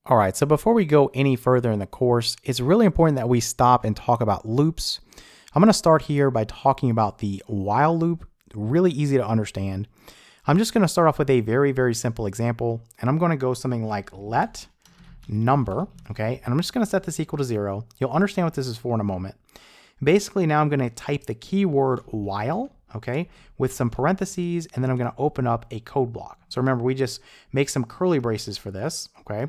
All right, so before we go any further in the course, it's really important that we stop and talk about loops. I'm going to start here by talking about the while loop. Really easy to understand. I'm just going to start off with a very, very simple example, and I'm going to go something like let number, okay? And I'm just going to set this equal to 0. You'll understand what this is for in a moment. Basically, now I'm going to type the keyword while, okay, with some parentheses, and then I'm going to open up a code block. So remember, we just make some curly braces for this, okay?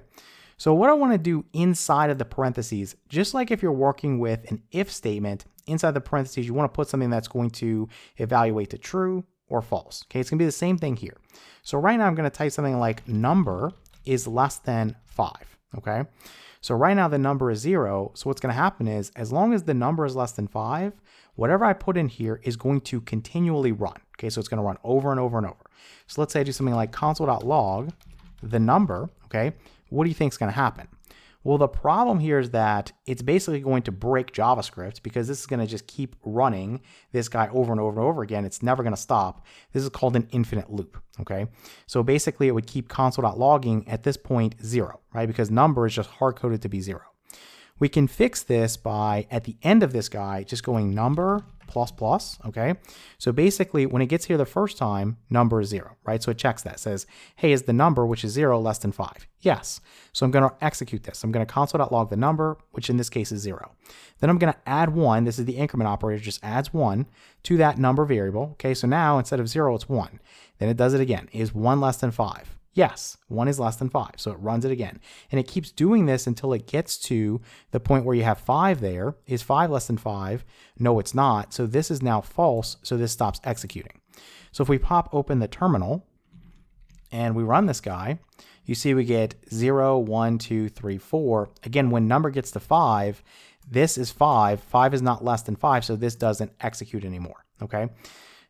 So what I want to do inside of the parentheses, just like if you're working with an if statement, inside the parentheses, you want to put something that's going to evaluate to true or false. Okay, it's going to be the same thing here. So right now I'm going to type something like number is less than 5. Okay, so right now the number is 0. So what's going to happen is, as long as the number is less than 5, whatever I put in here is going to continually run. Okay, so it's going to run over and over and over. So let's say I do something like console.log the number. Okay, what do you think is going to happen? Well, the problem here is that it's basically going to break JavaScript, because this is going to just keep running this guy over and over and over again. It's never going to stop. This is called an infinite loop, okay? So basically it would keep console.logging at this point 0, right? Because number is just hard-coded to be 0. We can fix this by, at the end of this guy, just going number plus plus, okay? So basically, when it gets here the first time, number is 0, right? So it checks that, says, hey, is the number, which is 0, less than 5? Yes. So I'm going to execute this. I'm going to console.log the number, which in this case is 0. Then I'm going to add 1. This is the increment operator, just adds 1 to that number variable, okay? So now, instead of 0, it's 1. Then it does it again. Is 1 less than 5? Yes, 1 is less than 5, so it runs it again. And it keeps doing this until it gets to the point where you have 5 there. Is 5 less than 5? No, it's not. So this is now false, so this stops executing. So if we pop open the terminal and we run this guy, you see we get 0, 1, 2, 3, 4. Again, when number gets to 5, this is 5. 5 is not less than 5, so this doesn't execute anymore, okay?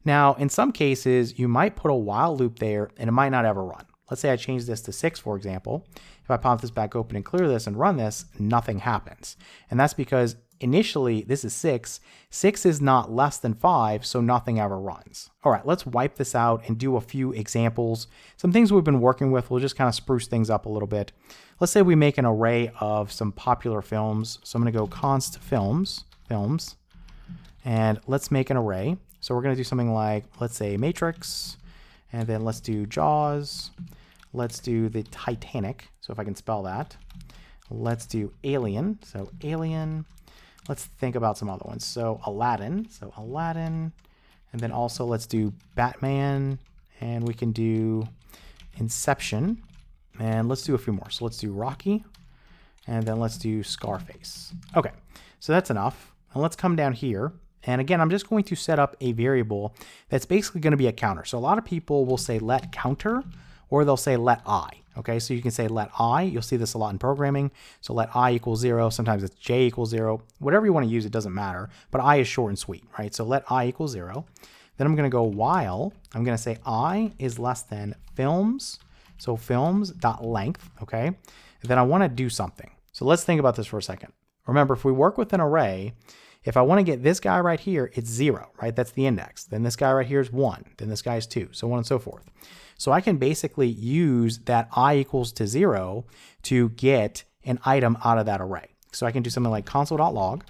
Now, in some cases, you might put a while loop there and it might not ever run. Let's say I change this to 6, for example. If I pop this back open and clear this and run this, nothing happens. And that's because initially this is 6. 6 is not less than 5, so nothing ever runs. All right, let's wipe this out and do a few examples. Some things we've been working with, we'll just kind of spruce things up a little bit. Let's say we make an array of some popular films. So I'm going to go const films, and let's make an array. So we're going to do something like, let's say Matrix, and then let's do Jaws. Let's do the Titanic, so if I can spell that. Let's do Alien, so Alien. Let's think about some other ones. So Aladdin, and then also let's do Batman, and we can do Inception, and let's do a few more. So let's do Rocky, and then let's do Scarface. Okay, so that's enough. And let's come down here. And again, I'm just going to set up a variable that's basically going to be a counter. So a lot of people will say let counter, or they'll say let I. Okay, so you can say let I. You'll see this a lot in programming. So let I equals 0. Sometimes it's j equals 0. Whatever you want to use, it doesn't matter. But I is short and sweet, right? So let I equals 0. Then I'm going to go while. I'm going to say I is less than films. So films.length, okay? And then I want to do something. So let's think about this for a second. Remember, if we work with an array, if I want to get this guy right here, it's 0, right? That's the index. Then this guy right here is 1. Then this guy is 2, so on and so forth. So I can basically use that I equals to 0 to get an item out of that array. So I can do something like console.log,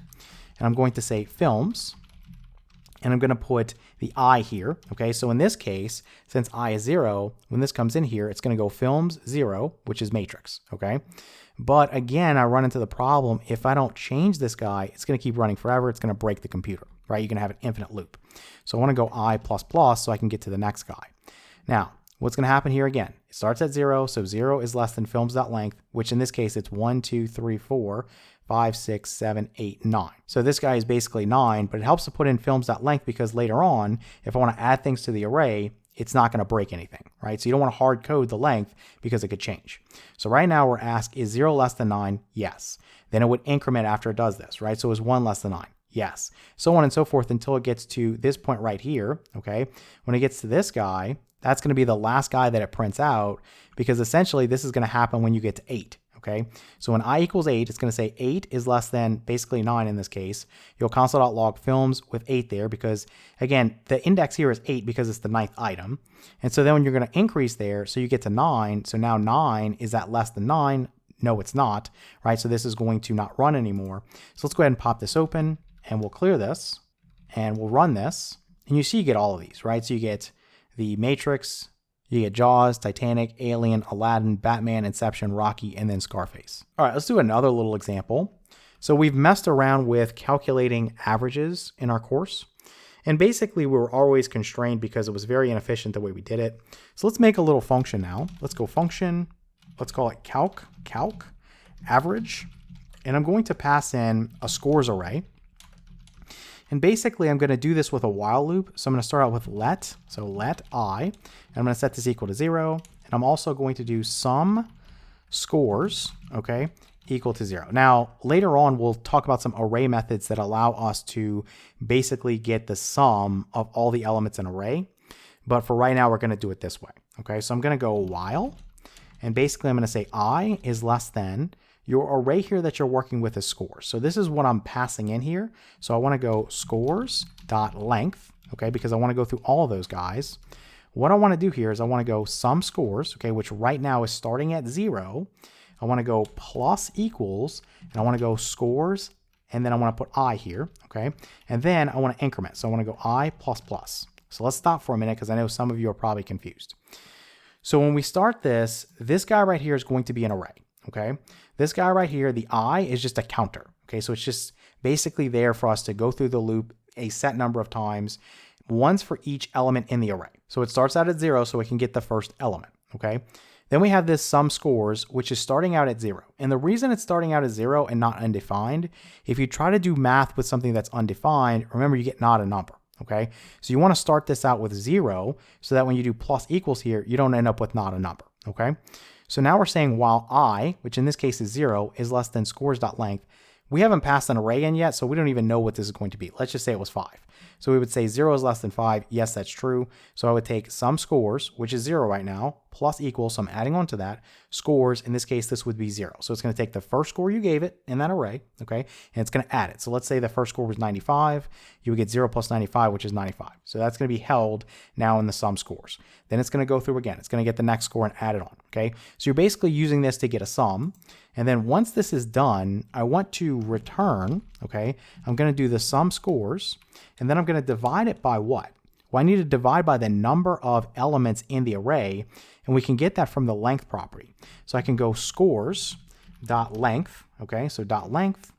and I'm going to say films, and I'm going to put the I here, okay? So in this case, since I is 0, when this comes in here, it's going to go films 0, which is matrix, okay? But again, I run into the problem, if I don't change this guy, it's going to keep running forever. It's going to break the computer, right? You're going to have an infinite loop. So I want to go I plus plus so I can get to the next guy. Now, what's going to happen here again? It starts at 0, so 0 is less than films.length, which in this case, it's 1, 2, 3, 4, 5, 6, 7, 8, 9. So this guy is basically 9, but it helps to put in films.length because later on, if I want to add things to the array, it's not going to break anything, right? So you don't want to hard code the length because it could change. So right now we're asked, is 0 less than 9? Yes. Then it would increment after it does this, right? So is 1 less than 9? Yes. So on and so forth until it gets to this point right here, okay? When it gets to this guy, that's going to be the last guy that it prints out, because essentially this is going to happen when you get to 8. Okay, so when I equals 8, it's going to say 8 is less than basically 9 in this case. You'll console.log films with 8 there because, again, the index here is 8 because it's the 9th item. And so then when you're going to increase there, so you get to 9, so now 9, is that less than 9? no, it's not, right? So this is going to not run anymore. So let's go ahead and pop this open, and we'll clear this, and we'll run this. And you see you get all of these, right? So you get the Matrix, you get Jaws, Titanic, Alien, Aladdin, Batman, Inception, Rocky, and then Scarface. All right, let's do another little example. So we've messed around with calculating averages in our course. And basically we were always constrained because it was very inefficient the way we did it. So let's make a little function now. Let's go function. Let's call it calc average. And I'm going to pass in a scores array. And basically I'm going to do this with a while loop. So I'm going to start out with let. So let I. And I'm going to set this equal to 0. And I'm also going to do sum scores, okay, equal to 0. Now, later on, we'll talk about some array methods that allow us to basically get the sum of all the elements in an array. But for right now, we're going to do it this way. Okay, so I'm going to go while, and basically I'm going to say I is less than your array here that you're working with is scores. So this is what I'm passing in here. So I want to go scores.length, okay, because I want to go through all of those guys. What I want to do here is I want to go sum scores, okay, which right now is starting at 0. I want to go plus equals, and I want to go scores, and then I want to put I here, okay? And then I want to increment. So I want to go I plus plus. So let's stop for a minute because I know some of you are probably confused. So when we start this guy right here is going to be an array, okay? This guy right here, the I is just a counter, okay? So it's just basically there for us to go through the loop a set number of times, once for each element in the array. So it starts out at 0 so we can get the first element, okay? Then we have this sum scores, which is starting out at 0. And the reason it's starting out at 0 and not undefined, if you try to do math with something that's undefined, remember you get not a number, okay? So you want to start this out with 0 so that when you do plus equals here, you don't end up with not a number, okay? So now we're saying while I, which in this case is 0, is less than scores.length, we haven't passed an array in yet, so we don't even know what this is going to be. Let's just say it was 5. So we would say 0 is less than 5. Yes, that's true. So I would take sum scores, which is 0 right now, plus equals, so I'm adding on to that, scores, in this case, this would be 0. So it's going to take the first score you gave it in that array, okay, and it's going to add it. So let's say the first score was 95. You would get 0 plus 95, which is 95. So that's going to be held now in the sum scores. Then it's going to go through again. It's going to get the next score and add it on, okay? So you're basically using this to get a sum. And then once this is done, I want to return, okay? I'm going to do the sum scores, and then I'm going to divide it by what? Well, I need to divide by the number of elements in the array, and we can get that from the length property. So I can go scores.length, okay? So .length.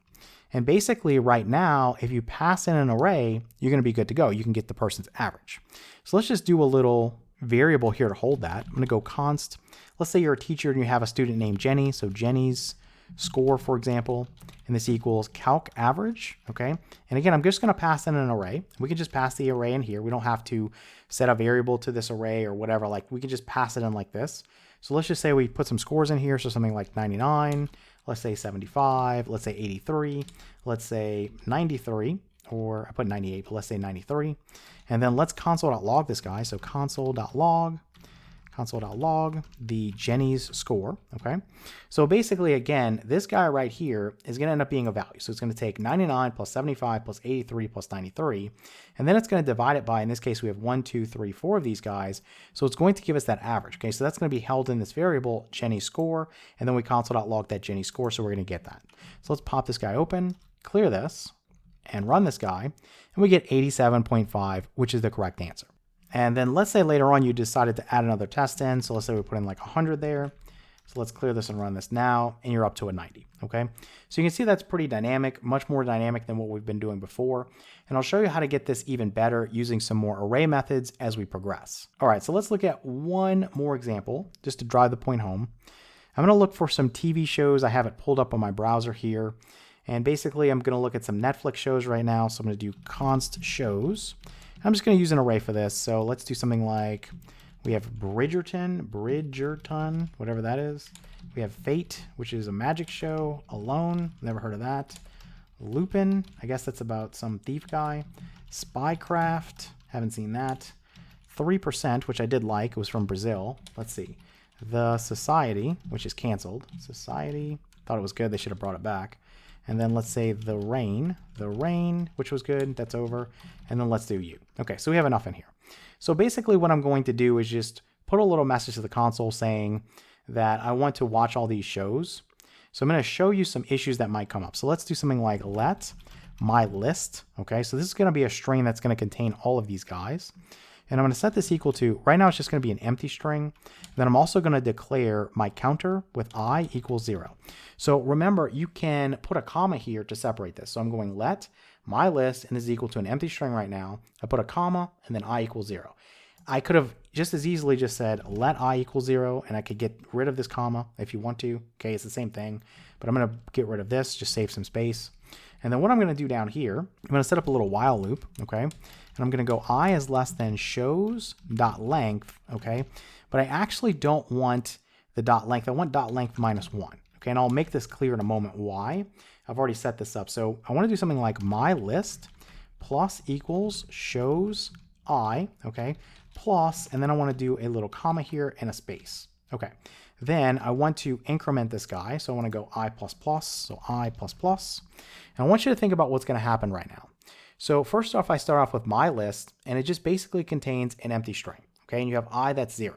And basically right now, if you pass in an array, you're going to be good to go. You can get the person's average. So let's just do a little variable here to hold that. I'm going to go const. Let's say you're a teacher and you have a student named Jenny. So Jenny's score, for example, and this equals calc average, okay? And again, I'm just going to pass in an array. We can just pass the array in here. We don't have to set a variable to this array or whatever. Like we can just pass it in like this. So let's just say we put some scores in here. So something like 99, let's say 75, let's say 83, let's say 93, or I put 98, but let's say 93. And then let's console.log this guy. So console.log the Jenny's score, okay? So basically, again, this guy right here is going to end up being a value. So it's going to take 99 plus 75 plus 83 plus 93, and then it's going to divide it by, in this case, we have 1, 2, 3, 4 of these guys. So it's going to give us that average, okay? So that's going to be held in this variable, Jenny's score, and then we console.log that Jenny's score, so we're going to get that. So let's pop this guy open, clear this, and run this guy, and we get 87.5, which is the correct answer. And then let's say later on you decided to add another test in. So let's say we put in like 100 there. So let's clear this and run this now, and you're up to a 90, okay? So you can see that's pretty dynamic, much more dynamic than what we've been doing before. And I'll show you how to get this even better using some more array methods as we progress. All right, so let's look at one more example just to drive the point home. I'm gonna look for some TV shows. I have it pulled up on my browser here. And basically I'm gonna look at some Netflix shows right now. So I'm gonna do const shows. I'm just going to use an array for this. So let's do something like, we have Bridgerton, whatever that is. We have Fate, which is a magic show. Alone, never heard of that. Lupin, I guess that's about some thief guy. Spycraft, haven't seen that. 3%, which I did like, it was from Brazil. Let's see. The Society, which is canceled. Society, thought it was good, they should have brought it back. And then let's say The Rain, which was good, that's over. And then let's do You. Okay, so we have enough in here. So basically what I'm going to do is just put a little message to the console saying that I want to watch all these shows. So I'm going to show you some issues that might come up. So let's do something like let my list. Okay, so this is going to be a string that's going to contain all of these guys. And I'm going to set this equal to, right now it's just going to be an empty string. Then I'm also going to declare my counter with I equals 0. So remember, you can put a comma here to separate this. So I'm going let my list, and this is equal to an empty string right now. I put a comma, and then I equals 0. I could have just as easily just said let I equal 0, and I could get rid of this comma if you want to. Okay, it's the same thing, but I'm going to get rid of this, just save some space. And then what I'm going to do down here, I'm going to set up a little while loop, okay? And I'm going to go I is less than shows.length, okay? But I actually don't want the dot length. I want dot length minus 1, okay? And I'll make this clear in a moment why. I've already set this up. So I want to do something like my list plus equals shows I, okay? Plus, and then I want to do a little comma here and a space. Okay, then I want to increment this guy. So I want to go I++, so I++. And I want you to think about what's going to happen right now. So first off, I start off with my list, and it just basically contains an empty string. Okay, and you have I that's 0.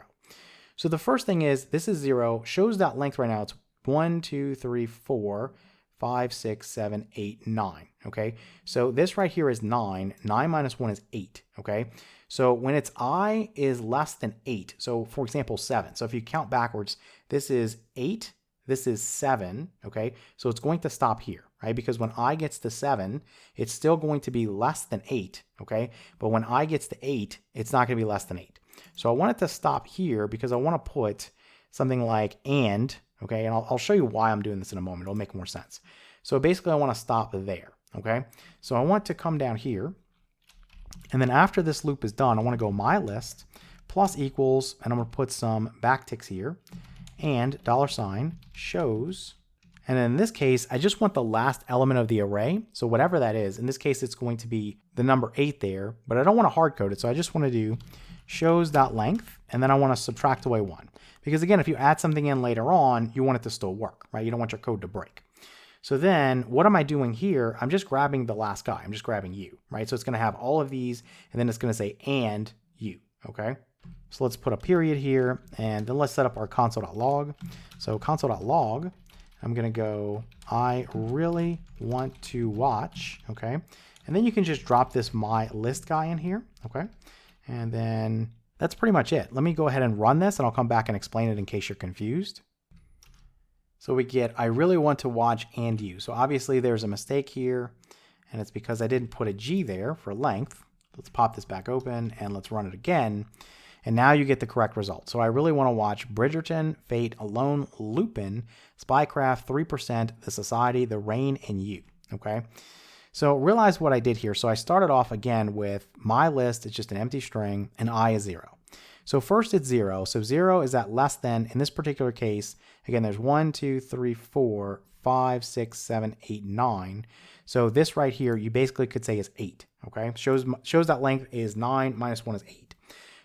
So the first thing is, this is 0, shows.length right now, it's 1, 2, 3, 4, 5, 6, 7, 8, 9. Okay, so this right here is 9. 9 minus 1 is 8. Okay, so when it's I is less than 8, so for example 7, so if you count backwards, this is 8, this is 7, okay, so it's going to stop here, right? Because when I gets to 7, it's still going to be less than 8, okay, but when I gets to 8, it's not going to be less than 8. So I want it to stop here because I want to put something like and, okay, and I'll show you why I'm doing this in a moment. It'll make more sense. So basically I want to stop there, okay? So I want to come down here, and then after this loop is done, I want to go my list plus equals, and I'm going to put some backticks here, and $ shows, and in this case, I just want the last element of the array. So whatever that is, in this case, it's going to be the number 8 there, but I don't want to hard code it. So I just want to do shows.length, and then I want to subtract away 1. Because again, if you add something in later on, you want it to still work, right? You don't want your code to break. So then what am I doing here? I'm just grabbing the last guy. I'm just grabbing you, right? So it's going to have all of these, and then it's going to say and you, okay? So let's put a period here, and then let's set up our console.log. So console.log, I'm going to go, I really want to watch, okay? And then you can just drop this my list guy in here, okay? And then that's pretty much it. Let me go ahead and run this, and I'll come back and explain it in case you're confused. So we get, I really want to watch and you. So obviously there's a mistake here, and it's because I didn't put a G there for length. Let's pop this back open, and let's run it again. And now you get the correct result. So I really want to watch Bridgerton, Fate, Alone, Lupin, Spycraft, 3%, The Society, The Rain, and You, okay? So realize what I did here. So I started off again with my list, it's just an empty string, and I is 0. So first it's 0. So 0 is at less than, in this particular case, again, there's 1, 2, 3, 4, 5, 6, 7, 8, 9. So this right here, you basically could say is 8, okay? Shows that length is 9 minus 1 is 8.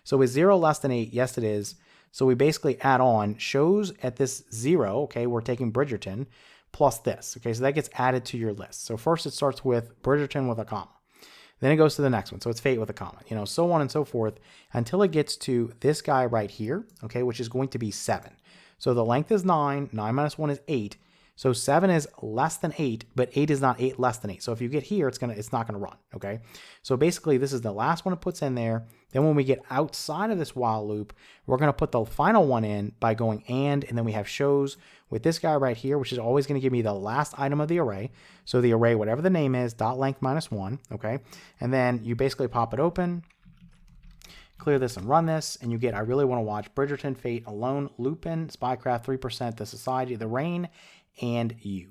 So is 0 less than 8? Yes, it is. So we basically add on shows at this 0, okay? We're taking Bridgerton plus this, okay? So that gets added to your list. So first it starts with Bridgerton with a comma. Then it goes to the next one. So it's Fate with a comma, you know, so on and so forth until it gets to this guy right here, okay, which is going to be 7. So the length is 9. 9 minus 1 is 8. So 7 is less than 8, but 8 is not 8 less than 8. So if you get here, it's not gonna run, okay? So basically, this is the last one it puts in there. Then when we get outside of this while loop, we're gonna put the final one in by going and then we have shows with this guy right here, which is always gonna give me the last item of the array. So the array, whatever the name is, dot length minus 1, okay? And then you basically pop it open, clear this and run this, and you get, I really wanna watch Bridgerton, Fate, Alone, Lupin, Spycraft, 3%, The Society, The Rain, and You.